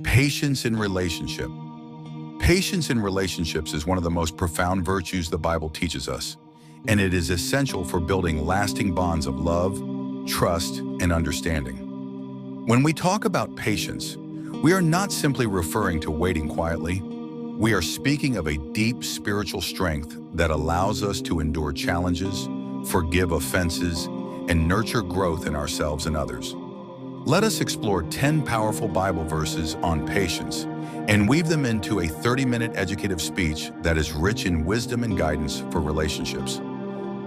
Patience in relationship. Patience in relationships is one of the most profound virtues the Bible teaches us, and it is essential for building lasting bonds of love, trust, and understanding. When we talk about patience, we are not simply referring to waiting quietly. We are speaking of a deep spiritual strength that allows us to endure challenges, forgive offenses, and nurture growth in ourselves and others. Let us explore 10 powerful Bible verses on patience and weave them into a 30-minute educative speech that is rich in wisdom and guidance for relationships.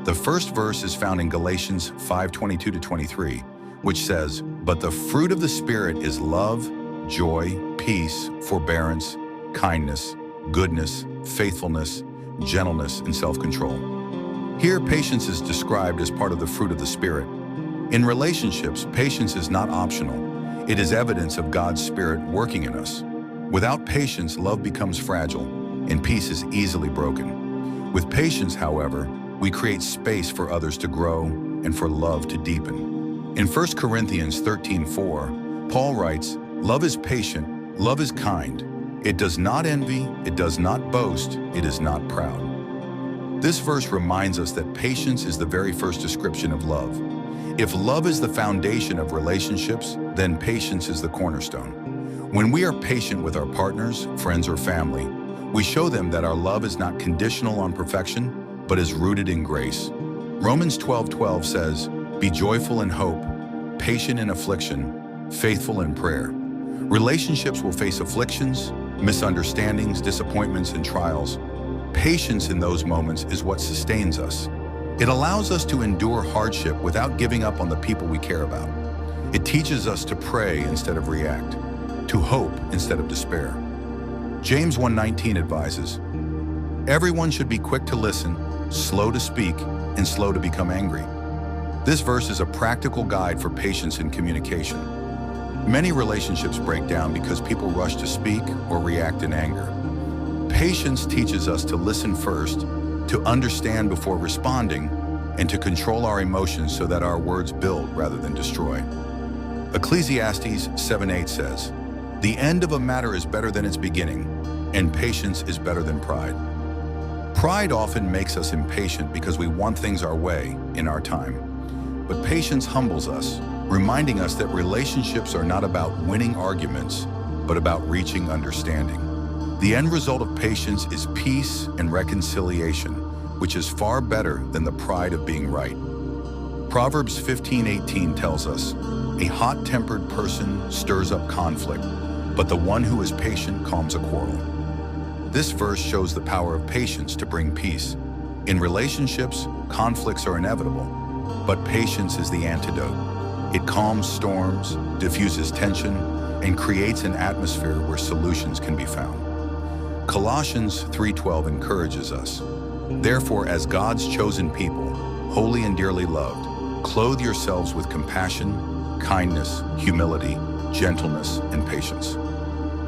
The first verse is found in Galatians 5:22-23, which says, "But the fruit of the Spirit is love, joy, peace, forbearance, kindness, goodness, faithfulness, gentleness, and self-control." Here, patience is described as part of the fruit of the Spirit. In relationships, patience is not optional. It is evidence of God's Spirit working in us. Without patience, love becomes fragile, and peace is easily broken. With patience, however, we create space for others to grow and for love to deepen. In 1 Corinthians 13:4, Paul writes, "Love is patient, love is kind. It does not envy, it does not boast, it is not proud." This verse reminds us that patience is the very first description of love. If love is the foundation of relationships, then patience is the cornerstone. When we are patient with our partners, friends, or family, we show them that our love is not conditional on perfection, but is rooted in grace. Romans 12:12 says, "Be joyful in hope, patient in affliction, faithful in prayer." Relationships will face afflictions, misunderstandings, disappointments, and trials. Patience in those moments is what sustains us. It allows us to endure hardship without giving up on the people we care about. It teaches us to pray instead of react, to hope instead of despair. James 1:19 advises, "Everyone should be quick to listen, slow to speak, and slow to become angry." This verse is a practical guide for patience in communication. Many relationships break down because people rush to speak or react in anger. Patience teaches us to listen first, to understand before responding, and to control our emotions so that our words build rather than destroy. Ecclesiastes 7:8 says, "The end of a matter is better than its beginning, and patience is better than pride." Pride often makes us impatient because we want things our way, in our time. But patience humbles us, reminding us that relationships are not about winning arguments, but about reaching understanding. The end result of patience is peace and reconciliation, which is far better than the pride of being right. Proverbs 15:18 tells us, "A hot-tempered person stirs up conflict, but the one who is patient calms a quarrel." This verse shows the power of patience to bring peace. In relationships, conflicts are inevitable, but patience is the antidote. It calms storms, diffuses tension, and creates an atmosphere where solutions can be found. Colossians 3:12 encourages us, "Therefore, as God's chosen people, holy and dearly loved, clothe yourselves with compassion, kindness, humility, gentleness, and patience."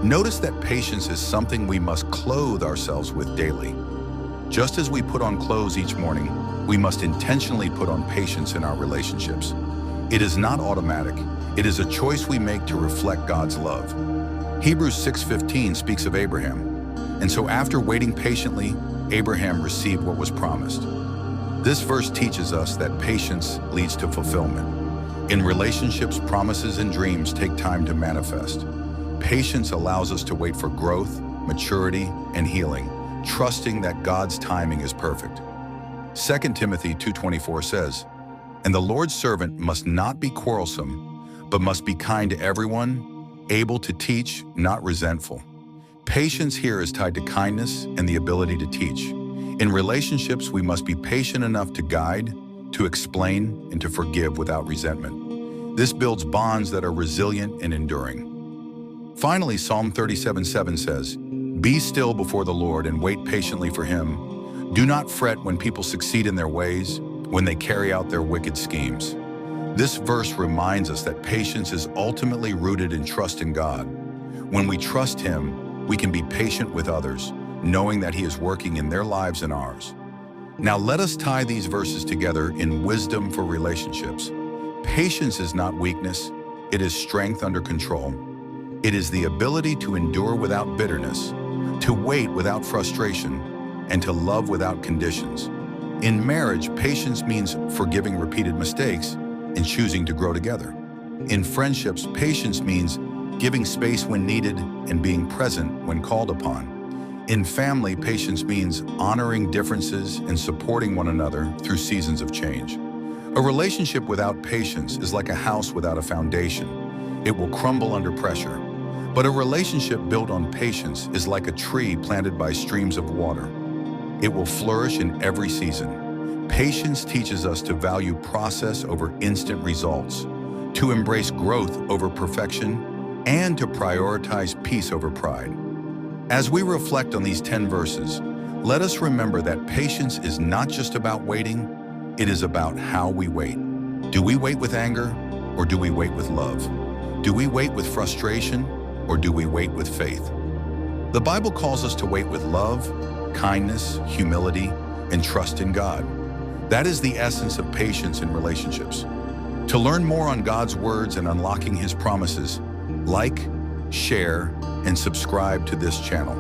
Notice that patience is something we must clothe ourselves with daily. Just as we put on clothes each morning, we must intentionally put on patience in our relationships. It is not automatic. It is a choice we make to reflect God's love. Hebrews 6:15 speaks of Abraham. "And so after waiting patiently, Abraham received what was promised." This verse teaches us that patience leads to fulfillment. In relationships, promises and dreams take time to manifest. Patience allows us to wait for growth, maturity, and healing, trusting that God's timing is perfect. 2 Timothy 2:24 says, "And the Lord's servant must not be quarrelsome, but must be kind to everyone, able to teach, not resentful." Patience here is tied to kindness and the ability to teach. In relationships, we must be patient enough to guide, to explain, and to forgive without resentment. This builds bonds that are resilient and enduring. Finally, Psalm 37:7 says, "Be still before the Lord and wait patiently for Him. Do not fret when people succeed in their ways, when they carry out their wicked schemes." This verse reminds us that patience is ultimately rooted in trust in God. When we trust Him, we can be patient with others, knowing that He is working in their lives and ours. Now let us tie these verses together in wisdom for relationships. Patience is not weakness, it is strength under control. It is the ability to endure without bitterness, to wait without frustration, and to love without conditions. In marriage, patience means forgiving repeated mistakes and choosing to grow together. In friendships, patience means giving space when needed and being present when called upon. In family, patience means honoring differences and supporting one another through seasons of change. A relationship without patience is like a house without a foundation. It will crumble under pressure. But a relationship built on patience is like a tree planted by streams of water. It will flourish in every season. Patience teaches us to value process over instant results, to embrace growth over perfection, and to prioritize peace over pride. As we reflect on these 10 verses, let us remember that patience is not just about waiting, it is about how we wait. Do we wait with anger, or do we wait with love? Do we wait with frustration, or do we wait with faith? The Bible calls us to wait with love, kindness, humility, and trust in God. That is the essence of patience in relationships. To learn more on God's words and unlocking His promises, like, share, and subscribe to this channel.